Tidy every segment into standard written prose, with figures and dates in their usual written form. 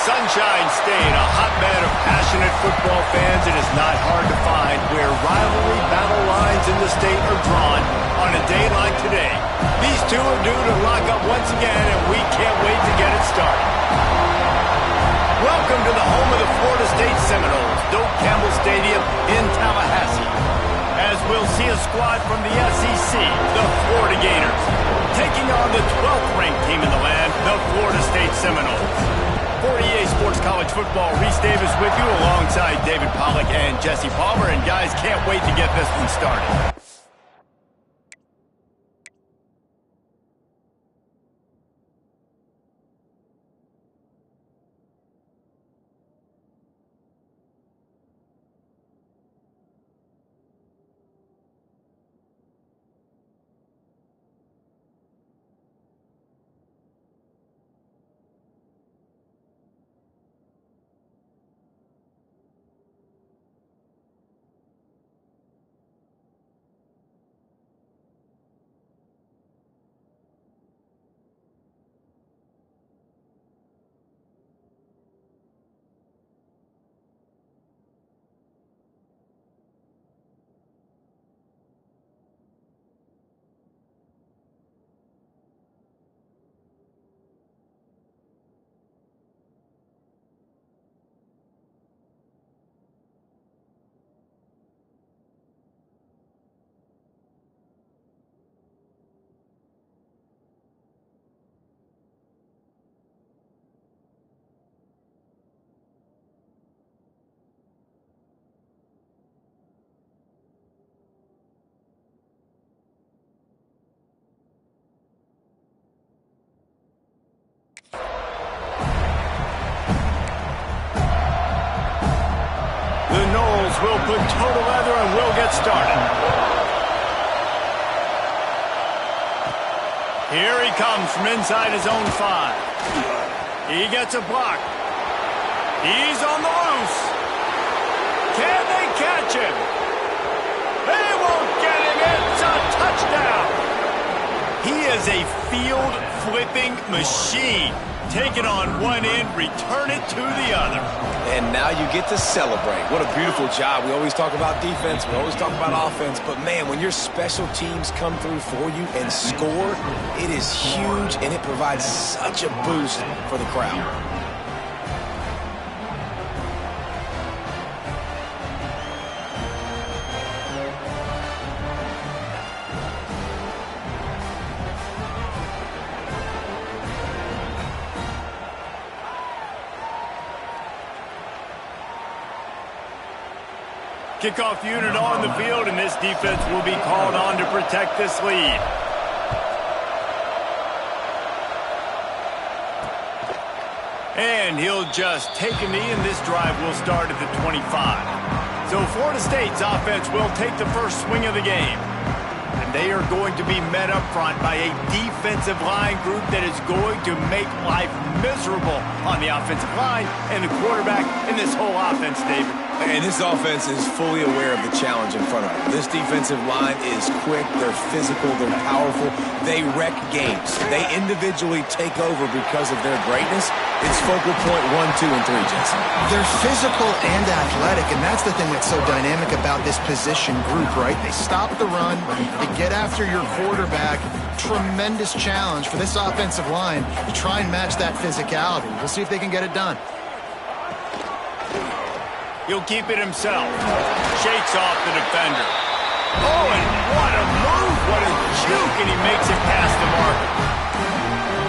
Sunshine State, a hotbed of passionate football fans. It is not hard to find where rivalry battle lines in the state are drawn on a day like today. These two are due to lock up once again, and we can't wait to get it started. Welcome to the home of the Florida State Seminoles, Doak Campbell Stadium in Tallahassee, as we'll see a squad from the SEC, the Florida Gators, taking on the 12th ranked team in the land, the Florida State Seminoles. For EA Sports College Football, Reese Davis with you alongside David Pollack and Jesse Palmer. And guys, can't wait to get this one started. Will put total leather and will get started. Here he comes from inside his own 5. He gets a block. He's on the loose. Can they catch him? They won't get him. It's a touchdown. He is a field-flipping machine. Take it on one end, return it to the other. And now you get to celebrate. What a beautiful job. We always talk about defense. We always talk about offense. But, man, when your special teams come through for you and score, it is huge, and it provides such a boost for the crowd. Kickoff unit on the field, and this defense will be called on to protect this lead. And he'll just take a knee, and this drive will start at the 25. So Florida State's offense will take the first swing of the game. And they are going to be met up front by a defensive line group that is going to make life miserable on the offensive line and the quarterback in this whole offense, David. And this offense is fully aware of the challenge in front of them. This defensive line is quick, they're physical, they're powerful, they wreck games. They individually take over because of their greatness. It's focal point 1, 2, and 3, Jensen. They're physical and athletic, and that's the thing that's so dynamic about this position group, right? They stop the run, they get after your quarterback. Tremendous challenge for this offensive line to try and match that physicality. We'll see if they can get it done. He'll keep it himself. Shakes off the defender. Oh, and what a move. What a juke, and he makes it past the marker.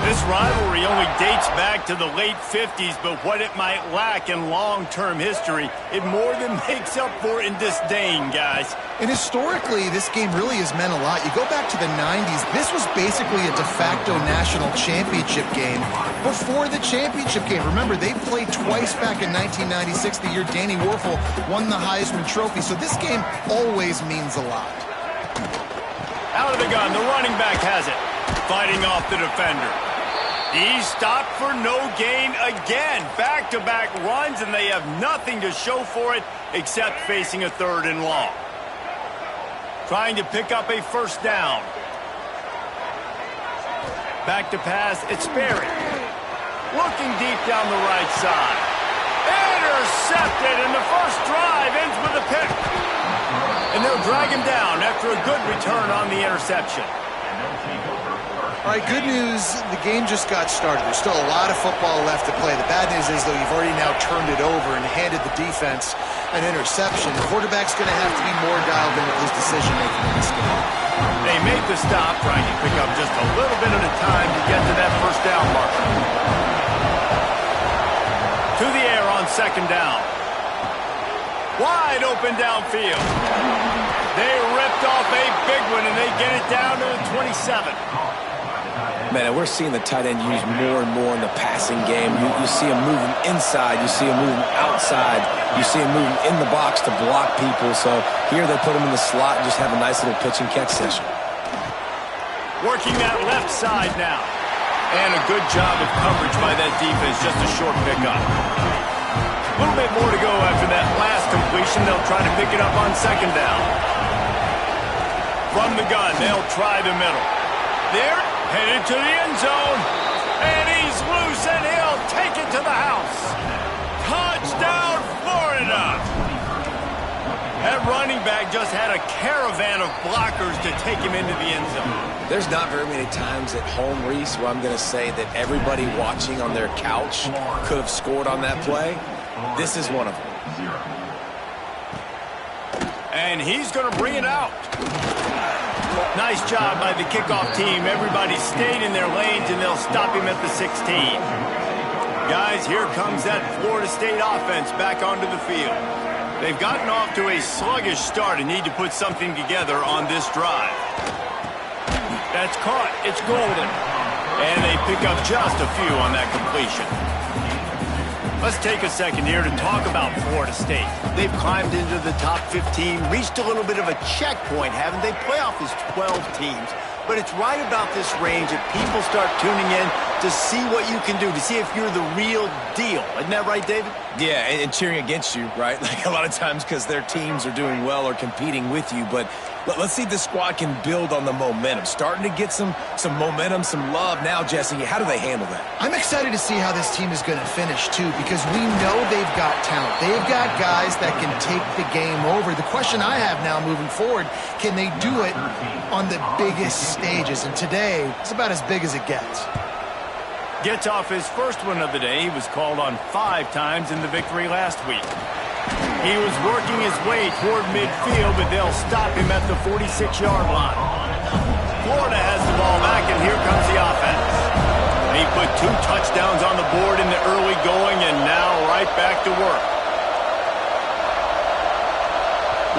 This rivalry only dates back to the late 50s, but what it might lack in long-term history, it more than makes up for in disdain, guys. And historically, this game really has meant a lot. You go back to the 90s, this was basically a de facto national championship game before the championship game. Remember, they played twice back in 1996, the year Danny Werfel won the Heisman Trophy. So this game always means a lot. Out of the gun, the running back has it. Fighting off the defender. He stopped for no gain again. Back-to-back runs, and they have nothing to show for it except facing a 3rd and long. Trying to pick up a first down. Back to pass, it's Sperry. looking deep down the right side. Intercepted, and the first drive ends with a pick. And they'll drag him down after a good return on the interception. All right, good news, the game just got started. There's still a lot of football left to play. The bad news is, though, you've already now turned it over and handed the defense an interception. The quarterback's going to have to be more dialed in with his decision-making in this game. They make the stop, trying to pick up just a little bit at a time to get to that first down marker. To the air on second down. Wide open downfield. They ripped off a big one, and they get it down to the 27. Man, we're seeing the tight end used more and more in the passing game. You see him moving inside. You see him moving outside. You see him moving in the box to block people. So here they put him in the slot and just have a nice little pitch and catch session. Working that left side now. And a good job of coverage by that defense. Just a short pickup. A little bit more to go after that last completion. They'll try to pick it up on second down. From the gun, they'll try the middle. There, headed to the end zone. And he's loose, and he'll take it to the house. Touchdown, Florida! That running back just had a caravan of blockers to take him into the end zone. There's not very many times at home, Reese, where I'm going to say that everybody watching on their couch could have scored on that play. This is one of them. And he's going to bring it out. Nice job by the kickoff team. Everybody stayed in their lanes, and they'll stop him at the 16. Guys, here comes that Florida State offense back onto the field. They've gotten off to a sluggish start and need to put something together on this drive. That's caught. It's golden. And they pick up just a few on that completion. Let's take a second here to talk about Florida State. They've climbed into the top 15, reached a little bit of a checkpoint, haven't they? Playoff is 12 teams. But it's right about this range that people start tuning in to see what you can do, to see if you're the real deal. Isn't that right, David? Yeah, and cheering against you, right? Like a lot of times because their teams are doing well or competing with you. But let's see if this squad can build on the momentum. Starting to get some momentum, some love now, Jesse. How do they handle that? I'm excited to see how this team is going to finish, too, because we know they've got talent. They've got guys that can take the game over. The question I have now moving forward, can they do it on the biggest stages? And today, it's about as big as it gets. Gets off his first one of the day. He was called on 5 times in the victory last week. He was working his way toward midfield, but they'll stop him at the 46-yard line. Florida has the ball back, and here comes the offense. He put 2 touchdowns on the board in the early going, and now right back to work.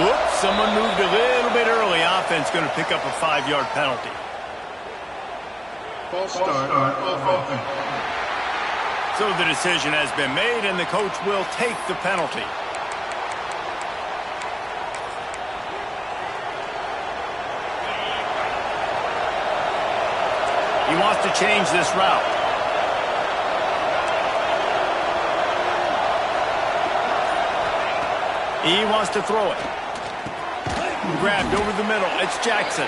Whoops, someone moved a little bit early. Offense going to pick up a 5-yard penalty. False start on offense. So the decision has been made, and the coach will take the penalty. He wants to change this route. He wants to throw it. Grabbed over the middle. It's Jackson.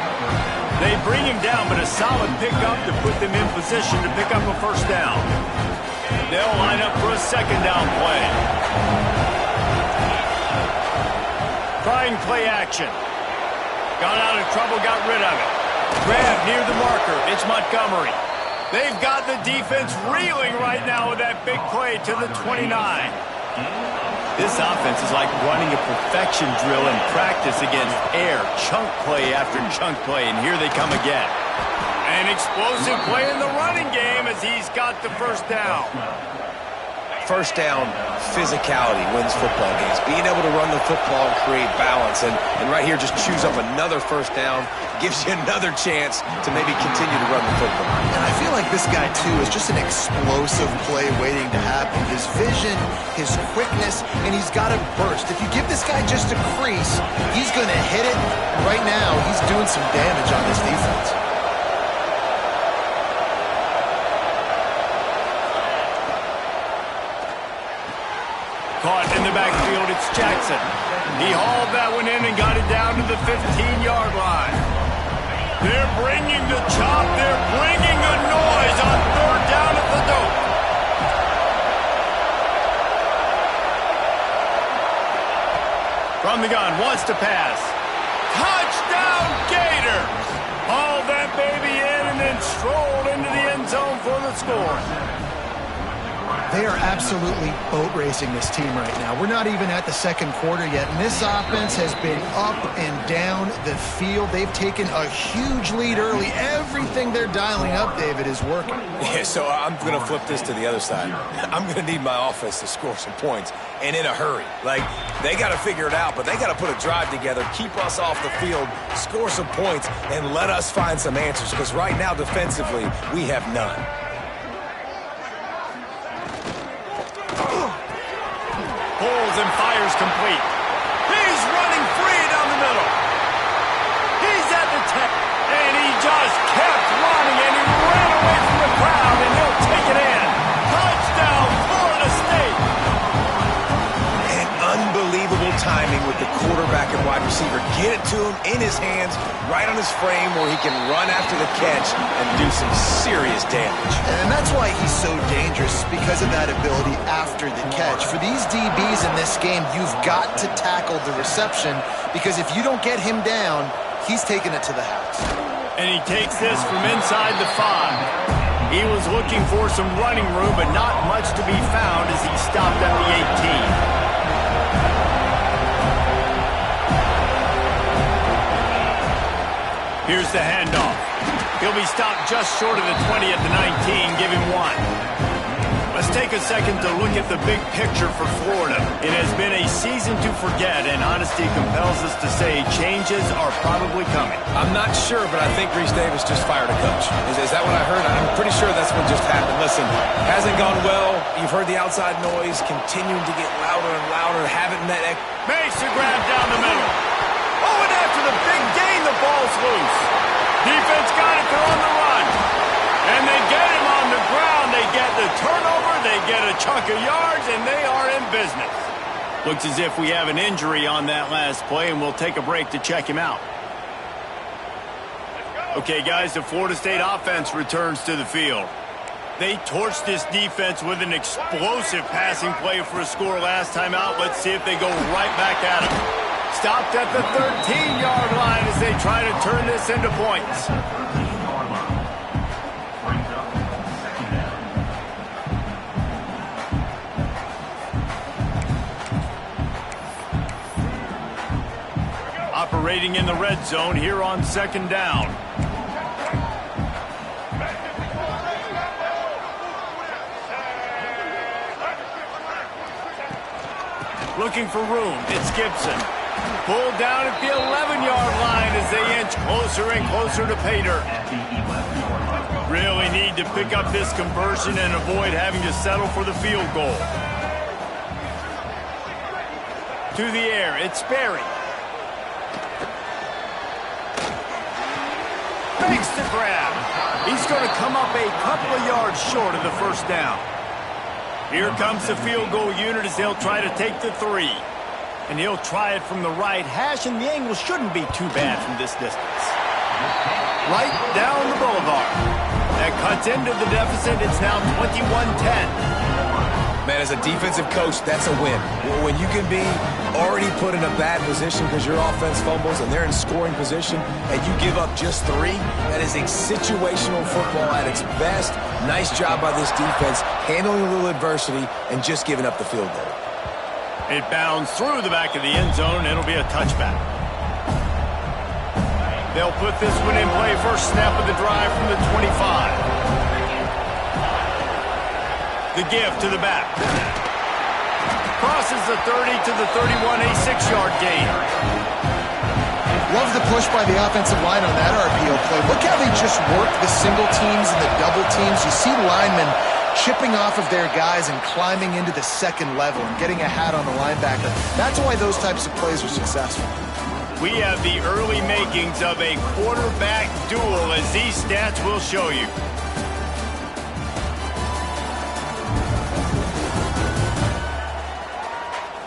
They bring him down, but a solid pickup to put them in position to pick up a first down. They'll line up for a second down play. Trying play action. Got out of trouble, got rid of it. Grab near the marker. It's Montgomery. They've got the defense reeling right now with that big play to the 29. This offense is like running a perfection drill in practice against air. Chunk play after chunk play, and here they come again. An explosive play in the running game as he's got the first down. First down, physicality wins football games. Being able to run the football and create balance. And right here, just choose up another first down. Gives you another chance to maybe continue to run the football. And I feel like this guy, too, is just an explosive play waiting to happen. His vision, his quickness, and he's got a burst. If you give this guy just a crease, he's going to hit it. And right now, he's doing some damage on this defense. Caught in the backfield, it's Jackson. He hauled that one in and got it down to the 15-yard line. They're bringing the chop. They're bringing the noise on third down at the dope. From the gun, wants to pass. Touchdown, Gators! Hauled that baby in and then strolled into the end zone for the score. They are absolutely boat racing this team right now. We're not even at the second quarter yet, and this offense has been up and down the field. They've taken a huge lead early. Everything they're dialing up, David, is working. Yeah, so I'm going to flip this to the other side. I'm going to need my offense to score some points, and in a hurry. Like, they got to figure it out, but they got to put a drive together, keep us off the field, score some points, and let us find some answers, because right now, defensively, we have none. Pulls and fires complete. He's running free down the middle. He's at the 10, and he just kept running, and he ran away from the crowd, and he'll take it in. Touchdown, Florida State. And unbelievable timing with the quarterback and wide receiver. Get it to him in his hands, right on his frame where he can run after the catch and do some serious damage. And that's why he's so dangerous, because of that ability after the catch. For these DBs in this game, you've got to tackle the reception, because if you don't get him down, he's taking it to the house. And he takes this from inside the 5. He was looking for some running room, but not much to be found as he stopped at the 18. Here's the handoff. He'll be stopped just short of the 20 at the 19. Give him 1. Let's take a second to look at the big picture for Florida. It has been a season to forget, and honesty compels us to say changes are probably coming. I'm not sure, but I think Reese Davis just fired a coach. Is that what I heard? I'm pretty sure that's what just happened. Listen, hasn't gone well. You've heard the outside noise continuing to get louder and louder. Haven't met... Makes the grab down the middle. Oh, and after the big gain, the ball's loose. Defense got it. They're on the run. And they get him on the ground. They get the turnover. They get a chunk of yards, and they are in business. Looks as if we have an injury on that last play, and we'll take a break to check him out. Okay, guys, the Florida State offense returns to the field. They torched this defense with an explosive passing play for a score last time out. Let's see if they go right back at him. Stopped at the 13-yard line as they try to turn this into points. Operating in the red zone here on second down. Looking for room. It's Gibson. Pulled down at the 11-yard line as they inch closer and closer to pay dirt. Really need to pick up this conversion and avoid having to settle for the field goal. To the air, it's Berry. Makes the grab. He's going to come up a couple of yards short of the first down. Here comes the field goal unit as they'll try to take the 3. And he'll try it from the right hash, and the angle shouldn't be too bad from this distance. Right down the boulevard. That cuts into the deficit. It's now 21-10. Man, as a defensive coach, that's a win. When you can be already put in a bad position because your offense fumbles and they're in scoring position and you give up just 3, that is a situational football at its best. Nice job by this defense, handling a little adversity and just giving up the field goal. It bounds through the back of the end zone, and it'll be a touchback. They'll put this one in play. First snap of the drive from the 25. The give to the back. Crosses the 30 to the 31, a 6-yard gain. Love the push by the offensive line on that RPO play. Look how they just work the single teams and the double teams. You see linemen chipping off of their guys and climbing into the second level and getting a hat on the linebacker. That's why those types of plays are successful. We have the early makings of a quarterback duel, as these stats will show you.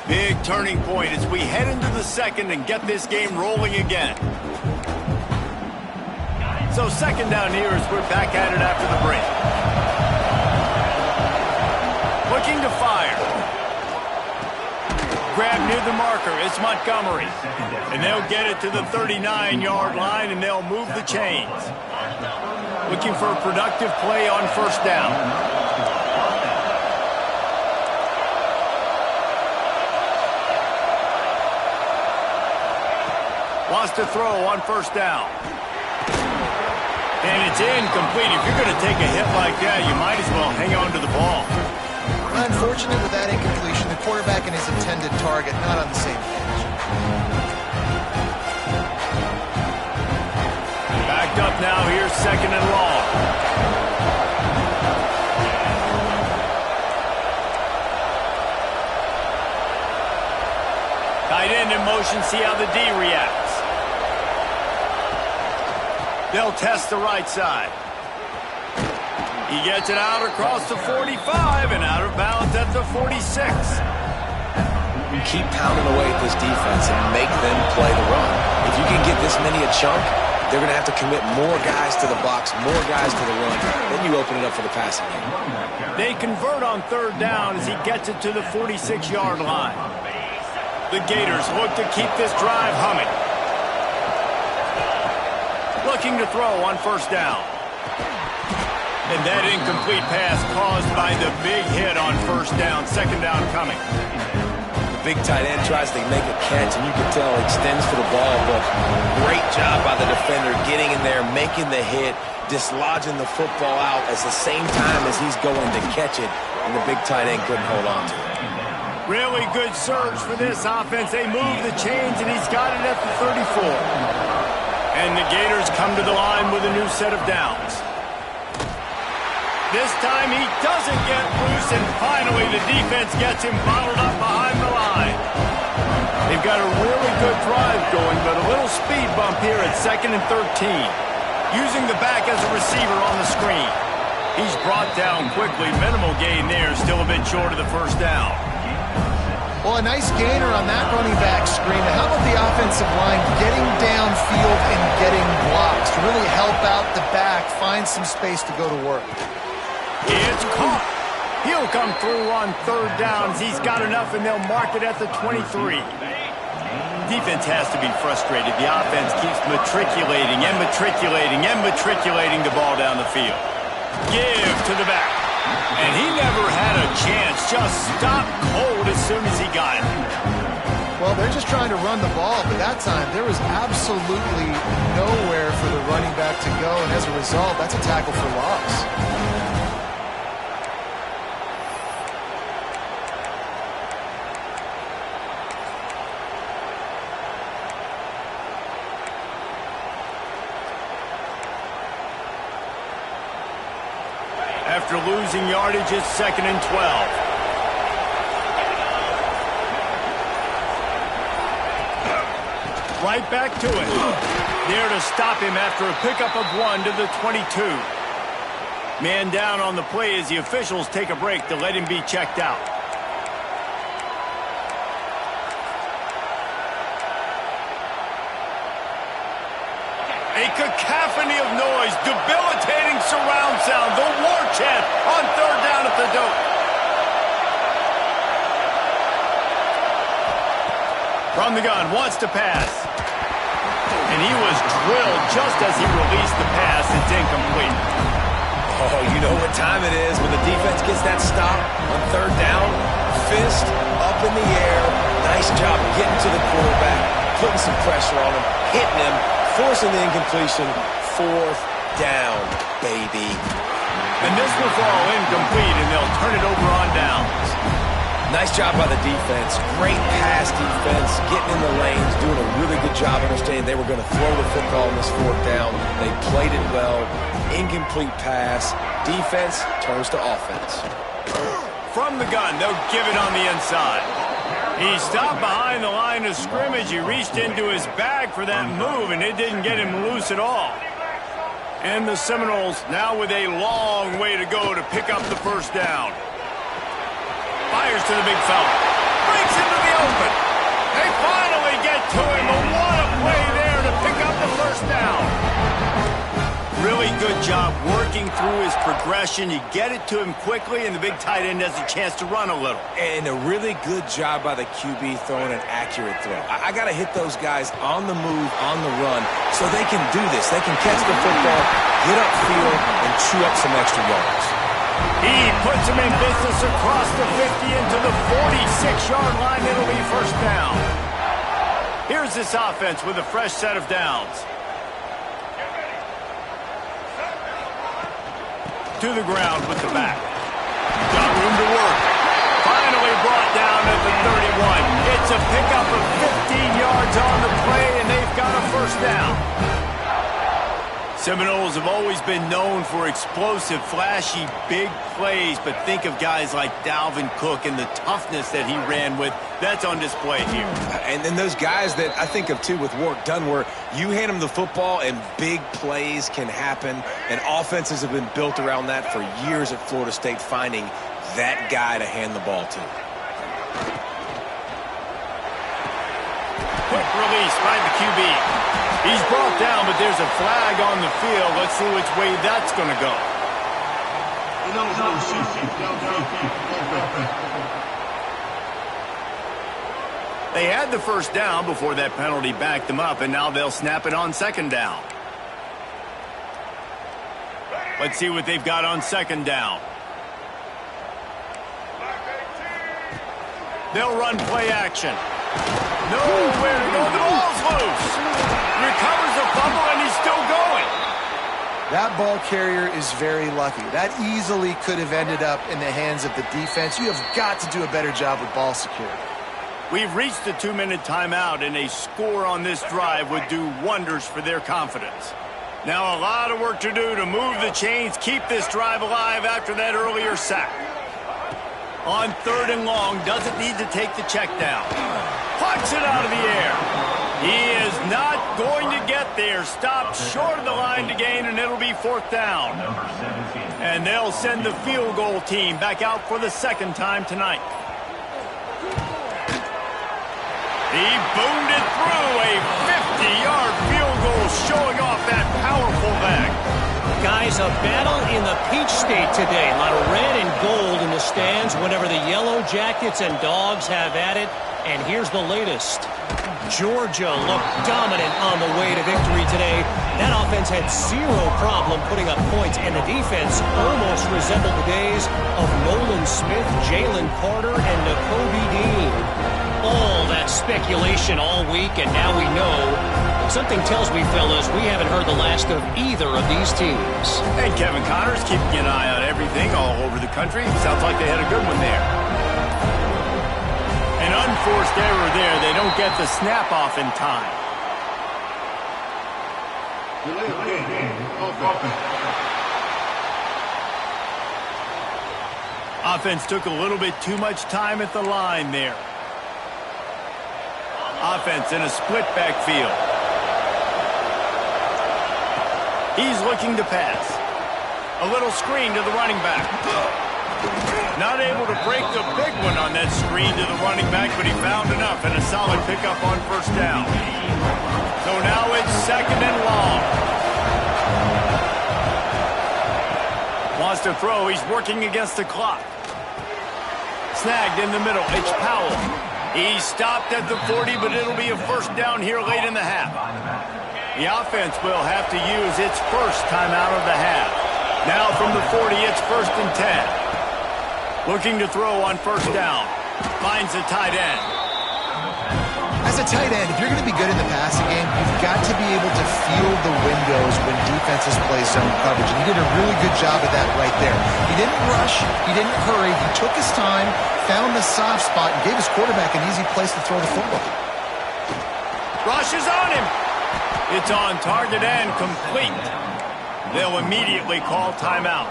Big turning point as we head into the second and get this game rolling again. So second down here as we're back at it after the break. Looking to fire. grab near the marker. It's Montgomery. And they'll get it to the 39-yard line, and they'll move the chains. Looking for a productive play on first down. Wants to throw on first down. And it's incomplete. If you're going to take a hit like that, you might as well hang on to the ball. Unfortunate with that incompletion, the quarterback and his intended target not on the same page. Backed up now. Here's second and long. Tight end in motion. See how the D reacts. They'll test the right side. He gets it out across the 45 and out of bounds at the 46. Keep pounding away at this defense and make them play the run. If you can get this many a chunk, they're going to have to commit more guys to the box, more guys to the run. Then you open it up for the passing game. They convert on third down as he gets it to the 46-yard line. The Gators look to keep this drive humming. Looking to throw on first down. And that incomplete pass caused by the big hit on first down. Second down coming. The big tight end tries to make a catch, and you can tell he extends for the ball, but great job by the defender getting in there, making the hit, dislodging the football out at the same time as he's going to catch it, and the big tight end couldn't hold on to it. Really good surge for this offense. They move the chains, and he's got it at the 34. And the Gators come to the line with a new set of downs. This time he doesn't get loose, and finally the defense gets him bottled up behind the line. They've got a really good drive going, but a little speed bump here at 2nd and 13. Using the back as a receiver on the screen. He's brought down quickly. Minimal gain there, still a bit short of the first down. Well, a nice gainer on that running back screen. And how about the offensive line getting downfield and getting blocks to really help out the back, find some space to go to work. It's caught. He'll come through on third downs. He's got enough, and they'll mark it at the 23. Defense has to be frustrated. The offense keeps matriculating and matriculating and matriculating the ball down the field. Give to the back. And he never had a chance. Just stopped cold as soon as he got it. Well, they're just trying to run the ball, but that time there was absolutely nowhere for the running back to go, and as a result, that's a tackle for loss. After losing yardage, it's 2nd and 12. Right back to it. There to stop him after a pickup of 1 to the 22. Man down on the play as the officials take a break to let him be checked out. A cacophony of noise, debilitating surround sound, the war chant on third down at the dope. From the gun, wants to pass. And he was drilled just as he released the pass. It's incomplete. Oh, you know what time it is when the defense gets that stop on third down. Fist up in the air. Nice job getting to the quarterback, putting some pressure on him, hitting him, forcing the incompletion. Fourth down, baby. And this will fall incomplete, and they'll turn it over on downs. Nice job by the defense. Great pass defense, getting in the lanes, doing a really good job understanding they were going to throw the football on this fourth down. They played it well. Incomplete pass. Defense turns to offense. From the gun, they'll give it on the inside. He stopped behind the line of scrimmage. He reached into his bag for that move, and it didn't get him loose at all. And the Seminoles now with a long way to go to pick up the first down. Fires to the big fella. Breaks into the open. They finally get to him. And what a play there to pick up the first down. Really good job working working through his progression. You get it to him quickly, and the big tight end has a chance to run a little. And a really good job by the QB throwing an accurate throw. I got to hit those guys on the move, on the run, so they can do this. They can catch the football, get upfield, and chew up some extra yards. He puts him in business across the 50 into the 46-yard line. It'll be first down. Here's this offense with a fresh set of downs. To the ground with the back. Got room to work. Finally brought down at the 31. It's a pickup of 15 yards on the play, and they've got a first down. Seminoles have always been known for explosive, flashy, big plays, but think of guys like Dalvin Cook and the toughness that he ran with. That's on display here. And then those guys that I think of, too, with Warwick Dunn, where you hand them the football and big plays can happen, and offenses have been built around that for years at Florida State, finding that guy to hand the ball to. Quick release by the QB. He's brought down, but there's a flag on the field. Let's see which way that's going to go. They had the first down before that penalty backed them up, and now they'll snap it on second down. Let's see what they've got on second down. They'll run play action. Nowhere to go. The ball's loose. Recovers the fumble, and he's still going. That ball carrier is very lucky. That easily could have ended up in the hands of the defense. You have got to do a better job with ball security. We've reached the 2-minute timeout, and a score on this drive would do wonders for their confidence. Now a lot of work to do to move the chains, keep this drive alive after that earlier sack. On third and long, doesn't need to take the check down. Pucks it out of the air. He is not going to get there. Stopped short of the line to gain, and it'll be fourth down. And they'll send the field goal team back out for the second time tonight. He boomed it through a 50-yard field goal, showing off that powerful back. Guys, a battle in the Peach State today. A lot of red and gold in the stands whenever the Yellow Jackets and Dogs have at it. And here's the latest. Georgia looked dominant on the way to victory today. That offense had zero problem putting up points, and the defense almost resembled the days of Nolan Smith, Jalen Carter, and Nakobe Dean. All that speculation all week, and now we know. Something tells me, fellas, we haven't heard the last of either of these teams. And Kevin Connor's keeping an eye on everything all over the country. Sounds like they had a good one there. An unforced error there. They don't get the snap off in time. Offense took a little bit too much time at the line there. Offense in a split backfield. He's looking to pass. A little screen to the running back. Not able to break the big one on that screen to the running back, but he found enough and a solid pickup on first down. So now it's second and long. Wants to throw. He's working against the clock. Snagged in the middle. It's Powell. He stopped at the 40, but it'll be a first down here late in the half. The offense will have to use its first timeout of the half. Now from the 40, it's first and 10. Looking to throw on first down. Finds a tight end. As a tight end, if you're going to be good in the passing game, you've got to be able to field the windows when defenses play zone coverage. And he did a really good job of that right there. He didn't rush. He didn't hurry. He took his time, found the soft spot, and gave his quarterback an easy place to throw the football. Rush is on him. It's on target and complete. They'll immediately call timeout.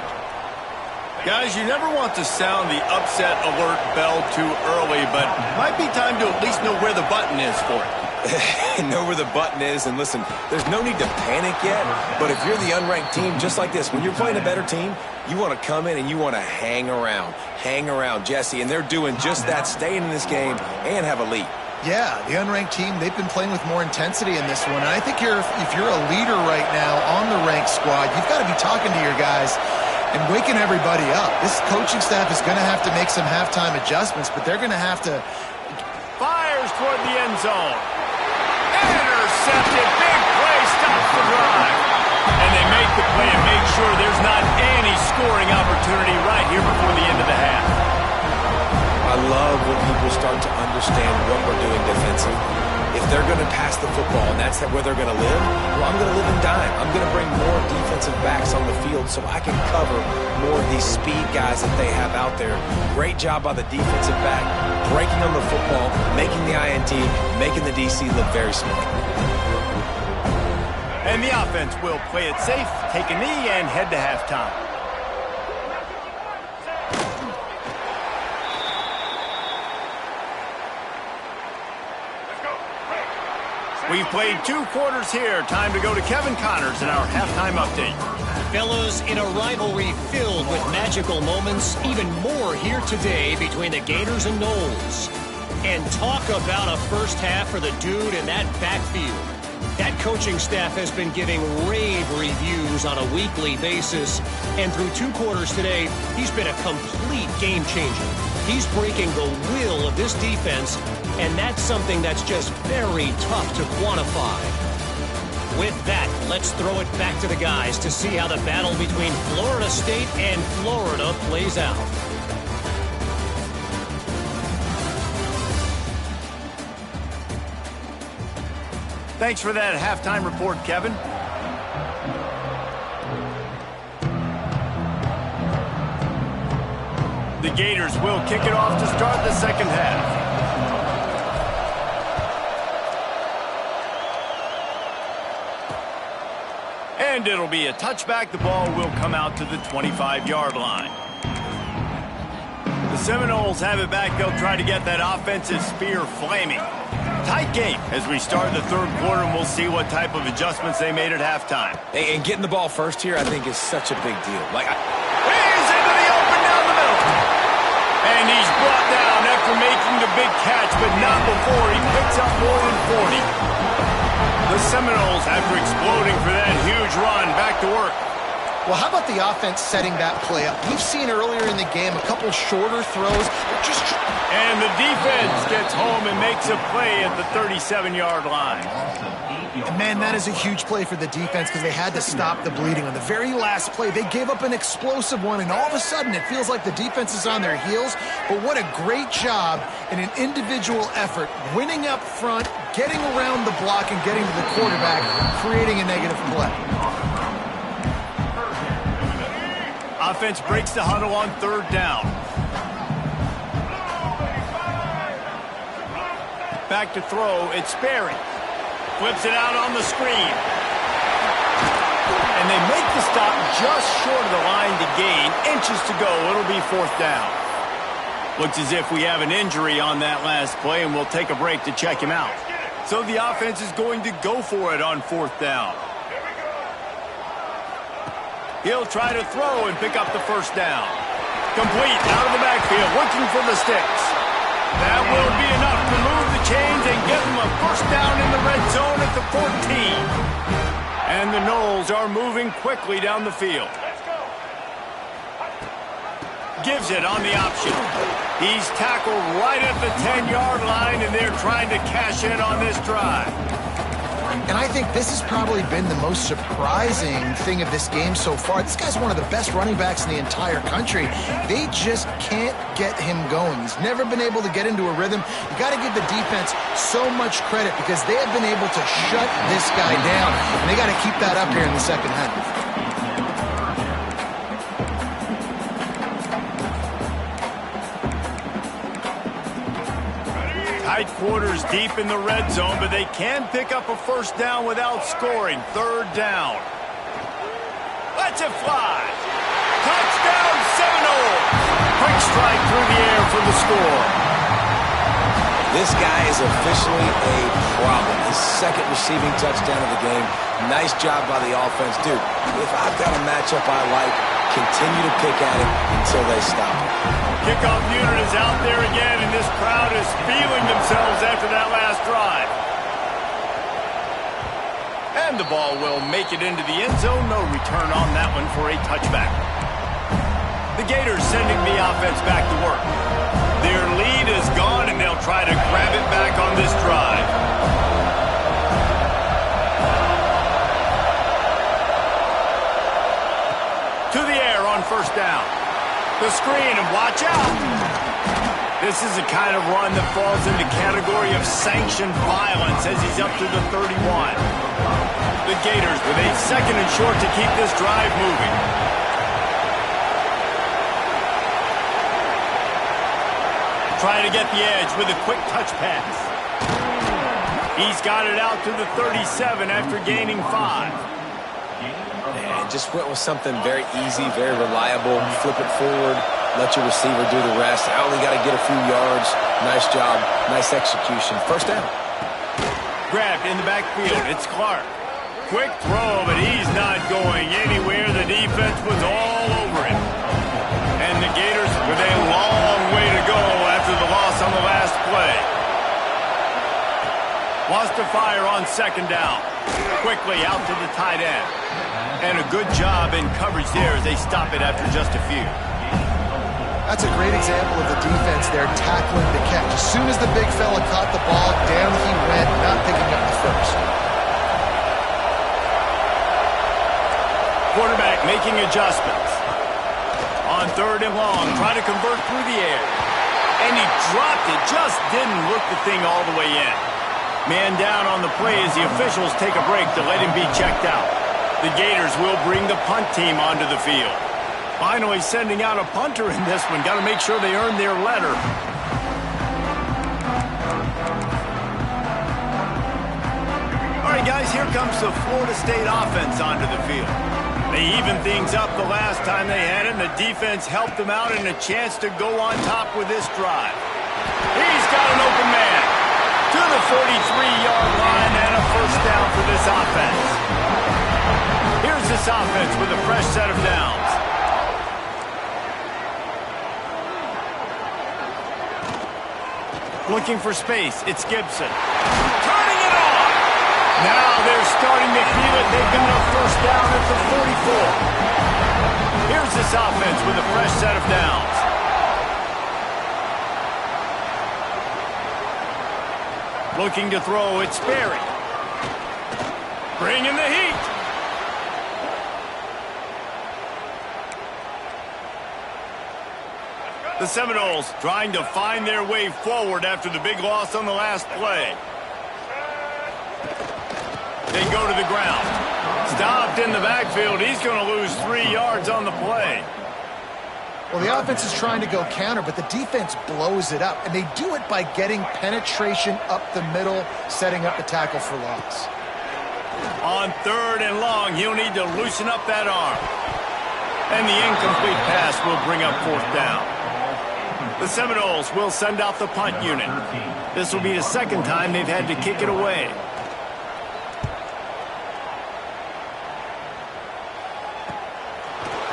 Guys, you never want to sound the upset alert bell too early, but might be time to at least know where the button is for it. Know where the button is, and listen, there's no need to panic yet, but if you're the unranked team, just like this, when you're playing a better team, you want to come in and you want to hang around, Jesse, and they're doing just that, staying in this game and have a lead. Yeah, the unranked team, they've been playing with more intensity in this one. And I think if you're a leader right now on the ranked squad, you've got to be talking to your guys and waking everybody up. This coaching staff is going to have to make some halftime adjustments, but they're going to have to... Fires toward the end zone. Intercepted. Big play. Stops the drive. And they make the play and make sure there's not any scoring opportunity right here before the end of the half. I love when people start to understand what we're doing defensive. If they're going to pass the football and that's where they're going to live, well, I'm going to live and dime. I'm going to bring more defensive backs on the field so I can cover more of these speed guys that they have out there. Great job by the defensive back, breaking on the football, making the INT, making the DC look very smart. And the offense will play it safe, take a knee, and head to halftime. We've played 2 quarters here. Time to go to Kevin Connors in our halftime update. Fellas, in a rivalry filled with magical moments, even more here today between the Gators and Noles. And talk about a first half for the dude in that backfield. That coaching staff has been giving rave reviews on a weekly basis. And through 2 quarters today, he's been a complete game changer. He's breaking the will of this defense, and that's something that's just very tough to quantify. With that, let's throw it back to the guys to see how the battle between Florida State and Florida plays out. Thanks for that halftime report, Kevin. The Gators will kick it off to start the second half. And it'll be a touchback. The ball will come out to the 25-yard line. The Seminoles have it back. They'll try to get that offensive spear flaming. Tight game as we start the third quarter, and we'll see what type of adjustments they made at halftime. And getting the ball first here, I think, is such a big deal. He's into the open down the middle. And he's brought down after making the big catch, but not before he picks up more than 40. The Seminoles, after exploding for that huge run, back to work. Well, how about the offense setting that play up? We've seen earlier in the game a couple shorter throws. And the defense gets home and makes a play at the 37-yard line. And man, that is a huge play for the defense because they had to stop the bleeding. On the very last play, they gave up an explosive one, and all of a sudden it feels like the defense is on their heels. But what a great job in an individual effort, winning up front, getting around the block, and getting to the quarterback, creating a negative play. Offense breaks the huddle on third down. Back to throw, it's Sperry. Flips it out on the screen. And they make the stop just short of the line to gain. Inches to go, it'll be fourth down. Looks as if we have an injury on that last play, and we'll take a break to check him out. So the offense is going to go for it on fourth down. He'll try to throw and pick up the first down. Complete, out of the backfield, looking for the sticks. That will be enough to move the chains and get them a first down in the red zone at the 14. And the Noles are moving quickly down the field. Gives it on the option. He's tackled right at the 10-yard line, and they're trying to cash in on this drive. And I think this has probably been the most surprising thing of this game so far. This guy's one of the best running backs in the entire country. They just can't get him going. He's never been able to get into a rhythm. You got to give the defense so much credit because they have been able to shut this guy down. And they got to keep that up here in the second half. Tight quarters deep in the red zone, but they can pick up a first down without scoring. Third down. Let's it fly. Touchdown Seminoles. Quick strike through the air for the score. This guy is officially a problem. His second receiving touchdown of the game. Nice job by the offense. Dude, if I've got a matchup I like, Continue to pick at it until they stop. Kickoff unit is out there again, and this crowd is feeling themselves after that last drive. And the ball will make it into the end zone. No return on that one for a touchback. The Gators sending the offense back to work. Their lead is gone, and they'll try to grab it back on this drive. To the air on first down. The screen, and watch out. This is the kind of run that falls into category of sanctioned violence as he's up to the 31. The Gators with a second and short to keep this drive moving. Trying to get the edge with a quick touch pass. He's got it out to the 37 after gaining 5. And just went with something very easy, very reliable. Flip it forward, let your receiver do the rest. I only got to get a few yards. Nice job, nice execution. First down. Grabbed in the backfield. It's Clark. Quick throw, but he's not going anywhere. The defense was all over him. And the Gators with a long way to go after the loss on the last play. Wants to fire on second down. Quickly out to the tight end. And a good job in coverage there as they stop it after just a few. That's a great example of the defense there tackling the catch. As soon as the big fella caught the ball, down he went, not picking up the first. Quarterback making adjustments. On third and long, trying to convert through the air. And he dropped it, just didn't look the thing all the way in. Man down on the play as the officials take a break to let him be checked out. The Gators will bring the punt team onto the field. Finally sending out a punter in this one. Got to make sure they earn their letter. All right, guys, here comes the Florida State offense onto the field. They evened things up the last time they had it, and the defense helped them out and a chance to go on top with this drive. He's got an open man to the 43-yard line and a first down for this offense. Here's this offense with a fresh set of downs. Looking for space. It's Gibson. Turning it on. Now they're starting to feel it. They've got a first down at the 44. Here's this offense with a fresh set of downs. Looking to throw. It's Sperry. Bringing the heat. The Seminoles trying to find their way forward after the big loss on the last play. They go to the ground. Stopped in the backfield. He's going to lose 3 yards on the play. Well, the offense is trying to go counter, but the defense blows it up, and they do it by getting penetration up the middle, setting up the tackle for loss. On third and long, he'll need to loosen up that arm. And the incomplete pass will bring up fourth down. The Seminoles will send out the punt unit. This will be the second time they've had to kick it away.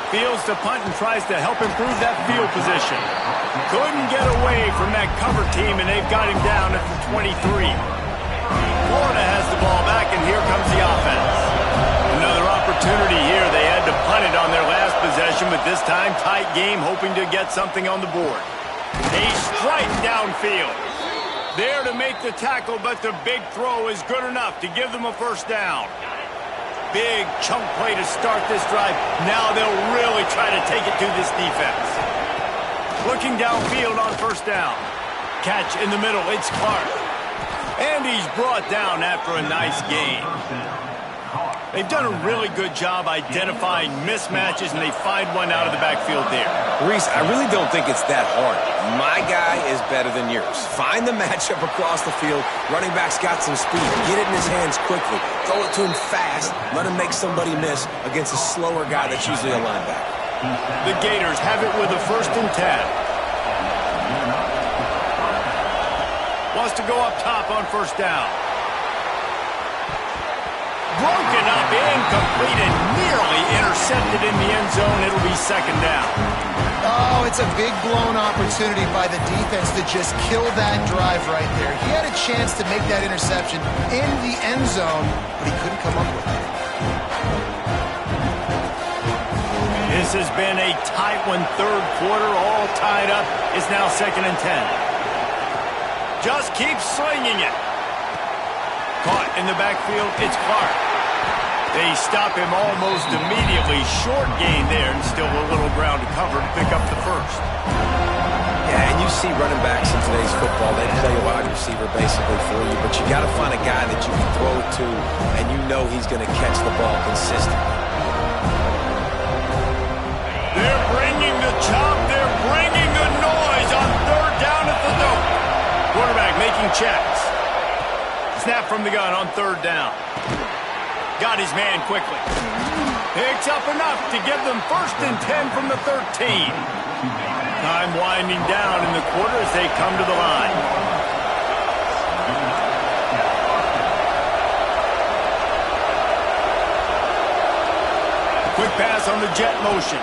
Fields to punt and tries to help improve that field position. Couldn't get away from that cover team, and they've got him down at the 23. Florida has the ball back, and here comes the offense. Another opportunity here. They had to punt it on their last possession, but this time tight game, hoping to get something on the board. A strike downfield. There to make the tackle, but the big throw is good enough to give them a first down. Big chunk play to start this drive. Now they'll really try to take it to this defense. Looking downfield on first down. Catch in the middle. It's Clark. And he's brought down after a nice gain. They've done a really good job identifying mismatches, and they find one out of the backfield there. Reese, I really don't think it's that hard. My guy is better than yours. Find the matchup across the field. Running back's got some speed. Get it in his hands quickly. Throw it to him fast. Let him make somebody miss against a slower guy that's usually a linebacker. The Gators have it with a 1st and 10. Wants to go up top on first down. Broken up incomplete and nearly intercepted in the end zone. It'll be second down. Oh, it's a big blown opportunity by the defense to just kill that drive right there. He had a chance to make that interception in the end zone, but he couldn't come up with it. This has been a tight one. Third quarter, all tied up. It's now 2nd and 10. Just keeps slinging it. Caught in the backfield, it's Clark. They stop him almost immediately. Short gain there, and still a little ground to cover to pick up the first. Yeah, and you see running backs in today's football, they play a wide receiver basically for you, but you got to find a guy that you can throw it to, and you know he's going to catch the ball consistently. They're bringing the chop. They're bringing the noise on 3rd down at the dope. Quarterback making checks. Snap from the gun on 3rd down. Got his man quickly. Picks up enough to give them 1st and 10 from the 13. Time winding down in the quarter as they come to the line. Quick pass on the jet motion.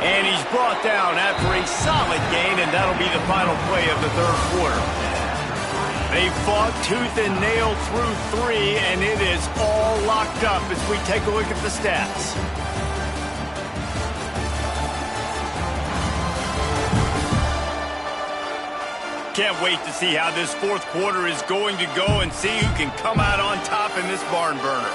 And he's brought down after a solid gain, and that'll be the final play of the 3rd quarter. They fought tooth and nail through 3, and it is all locked up as we take a look at the stats. Can't wait to see how this 4th quarter is going to go and see who can come out on top in this barn burner.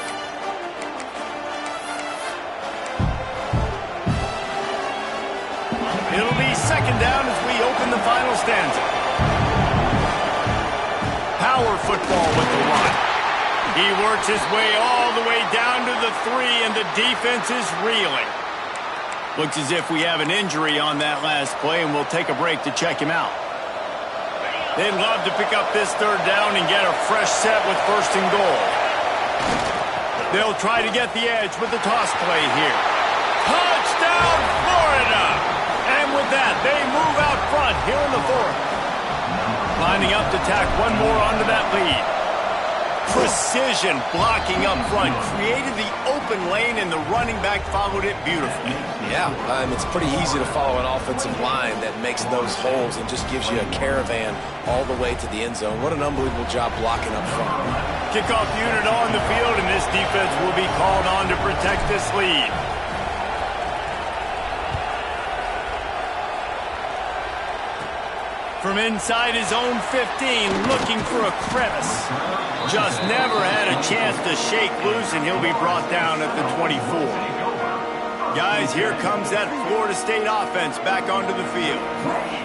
It'll be 2nd down as we open the final stanza. Power football with the run. He works his way all the way down to the 3, and the defense is reeling. Looks as if we have an injury on that last play, and we'll take a break to check him out. They'd love to pick up this 3rd down and get a fresh set with 1st and goal. They'll try to get the edge with the toss play here. Touchdown, Florida! And with that, they move out front here in the 4th. Lining up to tack one more onto that lead. Precision blocking up front. Created the open lane, and the running back followed it beautifully. Yeah, it's pretty easy to follow an offensive line that makes those holes and just gives you a caravan all the way to the end zone. What an unbelievable job blocking up front. Kickoff unit on the field, and this defense will be called on to protect this lead. From inside his own 15, looking for a crevice. Just never had a chance to shake loose, and he'll be brought down at the 24. Guys, here comes that Florida State offense back onto the field.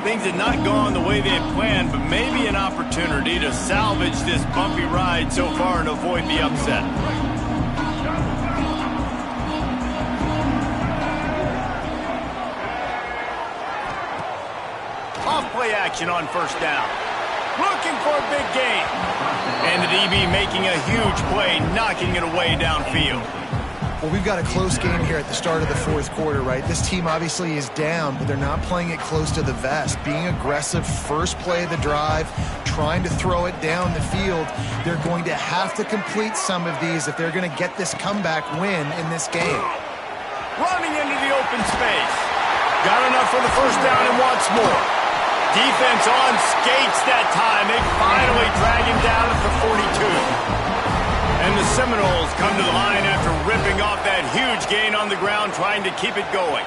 Things had not gone the way they had planned, but maybe an opportunity to salvage this bumpy ride so far and avoid the upset. Off-play action on 1st down. Looking for a big gain. And the DB making a huge play, knocking it away downfield. Well, we've got a close game here at the start of the 4th quarter, right? This team obviously is down, but they're not playing it close to the vest. Being aggressive, first play of the drive, trying to throw it down the field. They're going to have to complete some of these if they're going to get this comeback win in this game. Running into the open space. Got enough for the 1st down and wants more. Defense on skates that time. They finally drag him down at the 42. And the Seminoles come to the line after ripping off that huge gain on the ground, trying to keep it going.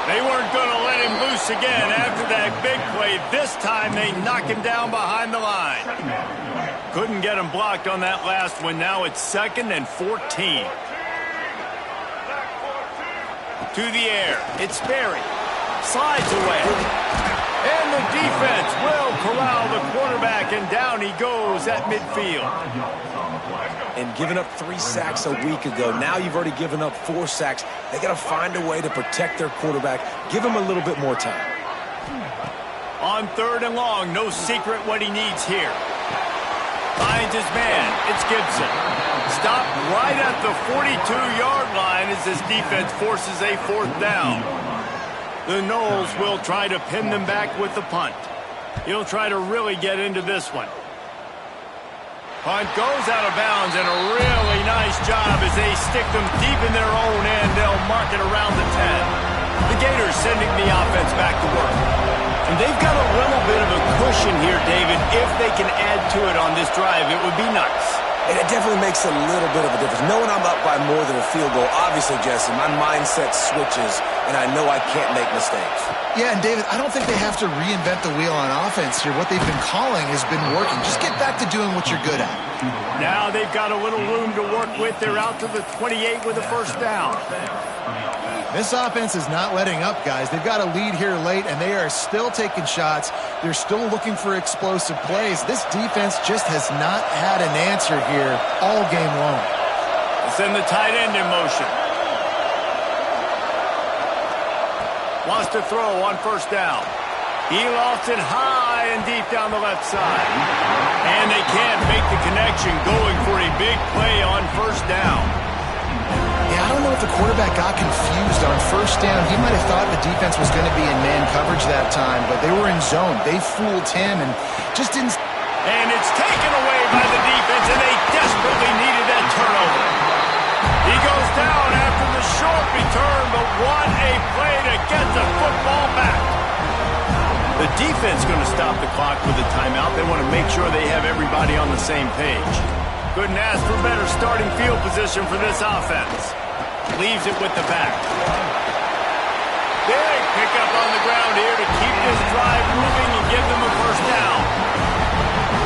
They weren't going to let him loose again after that big play. This time they knock him down behind the line. Couldn't get him blocked on that last one. Now it's 2nd and 14. To the air. It's Berry. Slides away. And the defense will corral the quarterback, and down he goes at midfield. And giving up 3 sacks a week ago, now you've already given up 4 sacks. They got to find a way to protect their quarterback. Give him a little bit more time. On 3rd and long, no secret what he needs here. Finds his man. It's Gibson. Stopped right at the 42-yard line as this defense forces a 4th down. The Noles will try to pin them back with the punt. He'll try to really get into this one. Punt goes out of bounds, and a really nice job as they stick them deep in their own end. They'll mark it around the 10. The Gators sending the offense back to work. And they've got a little bit of a cushion here, David. If they can add to it on this drive, it would be nice. And it definitely makes a little bit of a difference. Knowing I'm up by more than a field goal, obviously, Jesse, my mindset switches, and I know I can't make mistakes. Yeah, and David, I don't think they have to reinvent the wheel on offense here. What they've been calling has been working. Just get back to doing what you're good at. Now they've got a little room to work with. They're out to the 28 with a first down. This offense is not letting up, guys. They've got a lead here late, and they are still taking shots. They're still looking for explosive plays. This defense just has not had an answer here all game long. Send the tight end in motion. Wants to throw on first down. He lofts it high and deep down the left side. And they can't make the connection, going for a big play on first down. Yeah, I don't know if the quarterback got confused on first down. He might have thought the defense was going to be in man coverage that time, but they were in zone. They fooled him and just didn't... And it's taken away by the defense, and they desperately needed that turnover. He goes down after the short return, but what a play to get the football back. The defense going to stop the clock with a timeout. They want to make sure they have everybody on the same page. Couldn't ask for better starting field position for this offense. Leaves it with the back. Big pickup on the ground here to keep this drive moving and give them a first down.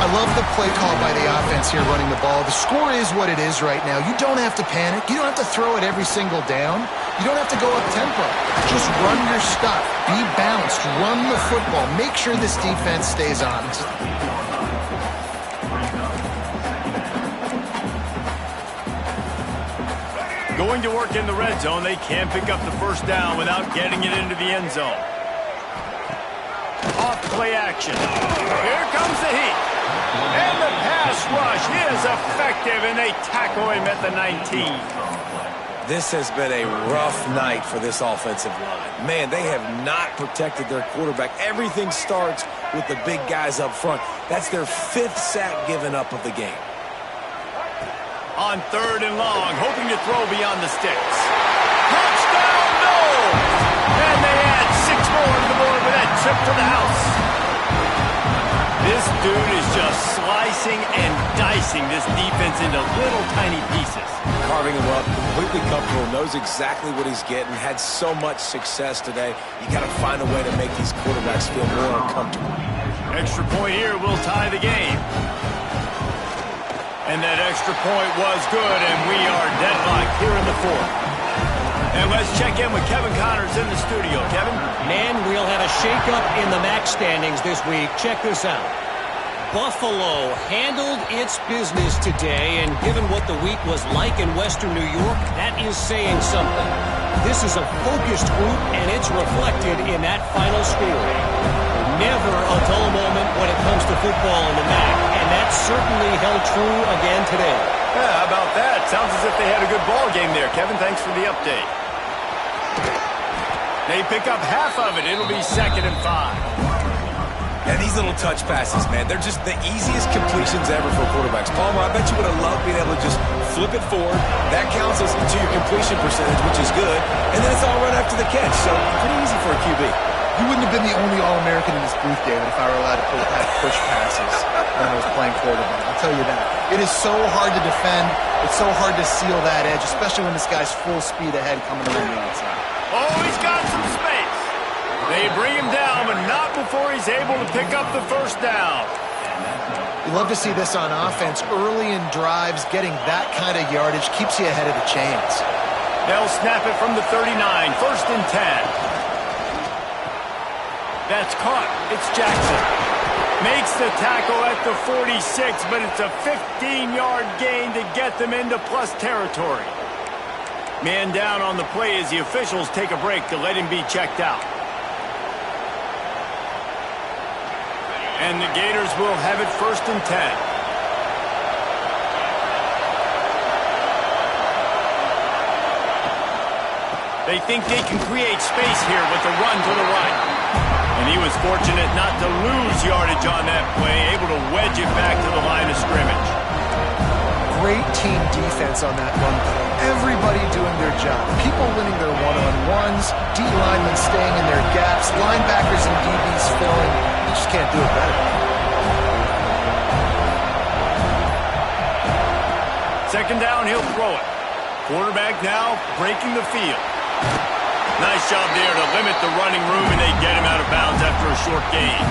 I love the play call by the offense here running the ball. The score is what it is right now. You don't have to panic. You don't have to throw it every single down. You don't have to go up tempo. Just run your stuff. Be balanced. Run the football. Make sure this defense stays honest. Going to work in the red zone. They can pick up the first down without getting it into the end zone. Off play action. Here comes the heat. And the pass rush is effective, and they tackle him at the 19. This has been a rough night for this offensive line. Man, they have not protected their quarterback. Everything starts with the big guys up front. That's their 5th sack given up of the game. On 3rd and long, hoping to throw beyond the sticks. Touchdown, no! And they add 6 more to the board with that trip to the house. This dude is just slicing and dicing this defense into little tiny pieces. Carving him up, completely comfortable, knows exactly what he's getting, had so much success today. You got to find a way to make these quarterbacks feel more uncomfortable. Extra point here will tie the game. And that extra point was good, and we are deadlocked here in the 4th. And let's check in with Kevin Connors in the studio. Kevin? Man, we'll have a shakeup in the MAC standings this week. Check this out. Buffalo handled its business today, and given what the week was like in Western New York, that is saying something. This is a focused group, and it's reflected in that final score. Never a dull moment when it comes to football in the MAC, and that certainly held true again today. Yeah, how about that? Sounds as if they had a good ball game there. Kevin, thanks for the update. They pick up half of it. It'll be 2nd and 5. And these little touch passes, man, they're just the easiest completions ever for quarterbacks. Palmer, I bet you would have loved being able to just flip it forward. That counts as to your completion percentage, which is good. And then it's all right after the catch. So pretty easy for a QB. You wouldn't have been the only All-American in this booth, David, if I were allowed to push passes when I was playing quarterback. I'll tell you that. It is so hard to defend. It's so hard to seal that edge, especially when this guy's full speed ahead coming around the outside. Oh, he's got some space. They bring him down, but not before he's able to pick up the first down. You love to see this on offense. Early in drives, getting that kind of yardage keeps you ahead of the chains. They'll snap it from the 39, 1st and 10. That's caught. It's Jackson. Makes the tackle at the 46, but it's a 15-yard gain to get them into plus territory. Man down on the play as the officials take a break to let him be checked out. And the Gators will have it 1st and 10. They think they can create space here with the run to the right. And he was fortunate not to lose yardage on that play, able to wedge it back to the line of scrimmage. great team defense on that run play. Everybody doing their job. People winning their one-on-ones, D linemen staying in their gaps, linebackers and DBs filling. You just can't do it better. Second down, he'll throw it. Quarterback now breaking the field. Nice job there to limit the running room, and they get him out of bounds after a short gain.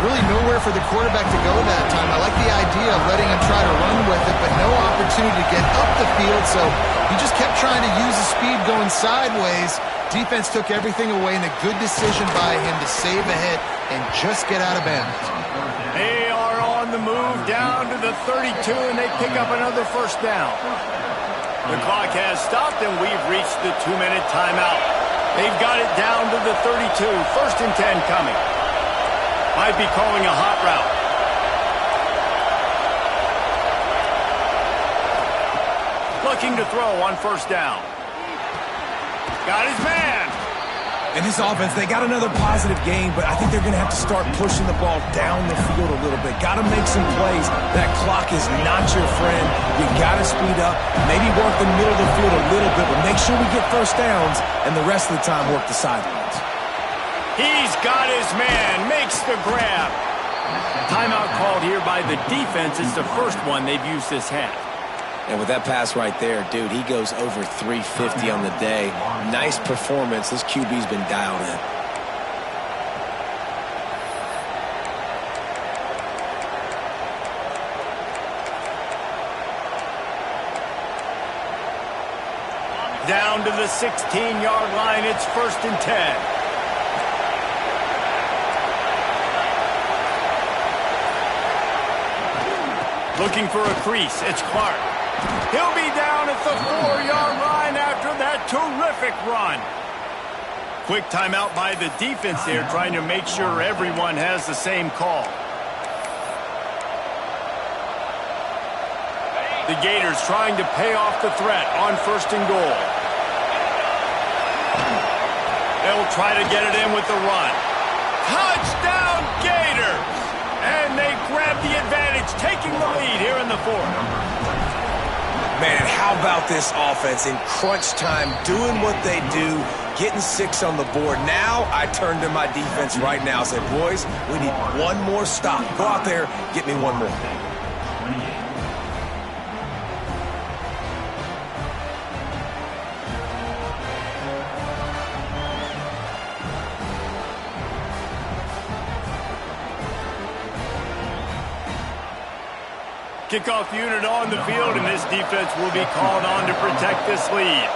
Really nowhere for the quarterback to go that time. I like the idea of letting him try to run with it, but no opportunity to get up the field, so he just kept trying to use the speed going sideways. Defense took everything away, and a good decision by him to save a hit and just get out of bounds. They are on the move down to the 32, and they pick up another first down. The clock has stopped, and we've reached the 2-minute timeout. They've got it down to the 32. First and 10 coming. Might be calling a hot route. Looking to throw on first down. Got his man. And this offense, they got another positive game, but I think they're going to have to start pushing the ball down the field a little bit. Got to make some plays. That clock is not your friend. You got to speed up, maybe work the middle of the field a little bit, but make sure we get first downs, and the rest of the time work the sidelines. He's got his man, makes the grab. Timeout called here by the defense. It's the first one they've used this half. And with that pass right there, dude, he goes over 350 on the day. Nice performance. This QB's been dialed in. Down to the 16-yard line. It's first and 10. Looking for a crease. It's Clark. He'll be down at the 4-yard line after that terrific run. Quick timeout by the defense there, trying to make sure everyone has the same call. The Gators trying to pay off the threat on first and goal. They'll try to get it in with the run. Touchdown, Gators! And they grab the advantage, taking the lead here in the fourth. Man, how about this offense in crunch time, doing what they do, getting 6 on the board. Now I turn to my defense right now and say, boys, we need one more stop. Go out there, get me one more. Kickoff unit on the field, and this defense will be called on to protect this lead.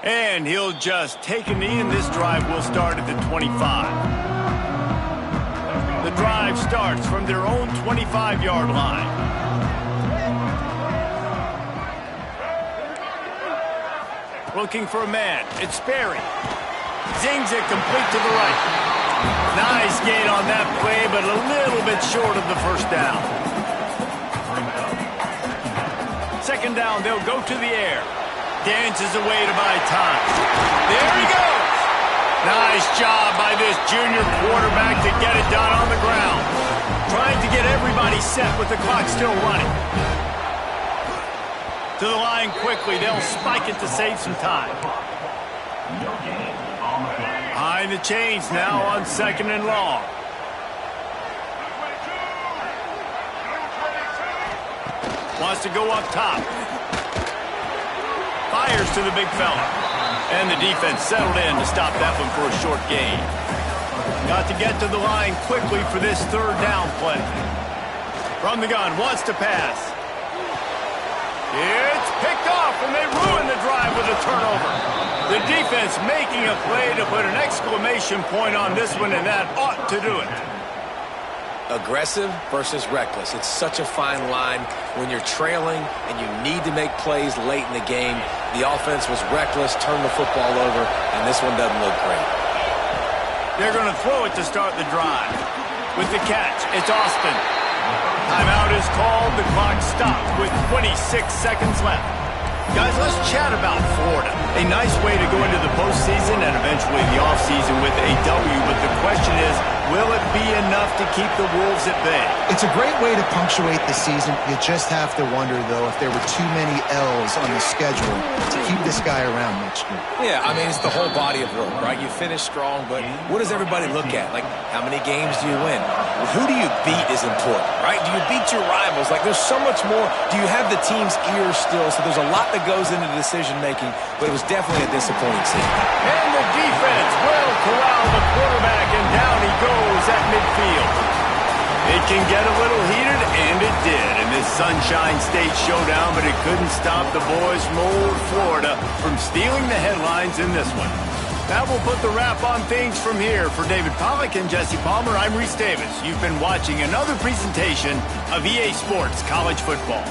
And he'll just take a knee, and this drive will start at the 25. The drive starts from their own 25-yard line. Looking for a man. It's Sperry. Zings it complete to the right. Nice gain on that play, but a little bit short of the first down. Second down, they'll go to the air. Dances away to buy time. There he goes. Nice job by this junior quarterback to get it done on the ground. Trying to get everybody set with the clock still running. To the line quickly. They'll spike it to save some time. Behind the chains now on 2nd and long. Wants to go up top. Fires to the big fella. And the defense settled in to stop that one for a short gain. Got to get to the line quickly for this third down play. From the gun, wants to pass. It's picked off, and they ruin the drive with a turnover. The defense making a play to put an exclamation point on this one, and that ought to do it. Aggressive versus reckless. It's such a fine line when you're trailing and you need to make plays late in the game. The offense was reckless, turned the football over, and this one doesn't look great. They're going to throw it to start the drive. With the catch, it's Austin. Timeout is called. The clock stopped with 26 seconds left. Guys, let's chat about Florida. A nice way to go into the postseason and eventually the offseason with a W, but the question is, will it be enough to keep the Wolves at bay? It's a great way to punctuate the season. You just have to wonder, though, if there were too many L's on the schedule to keep this guy around next year. Yeah, I mean, it's the whole body of work, right? You finish strong, but what does everybody look at? Like, how many games do you win? Who do you beat is important, right? Do you beat your rivals? Like, there's so much more. Do you have the team's ears still? So there's a lot that goes into decision-making, but it was definitely a disappointing season. And the defense will corral the quarterback, and down he goes at midfield. It can get a little heated, and it did in this Sunshine State showdown, but it couldn't stop the boys from old Florida from stealing the headlines in this one. That will put the wrap on things from here. For David Pollack and Jesse Palmer, I'm Reese Davis. You've been watching another presentation of EA Sports College Football.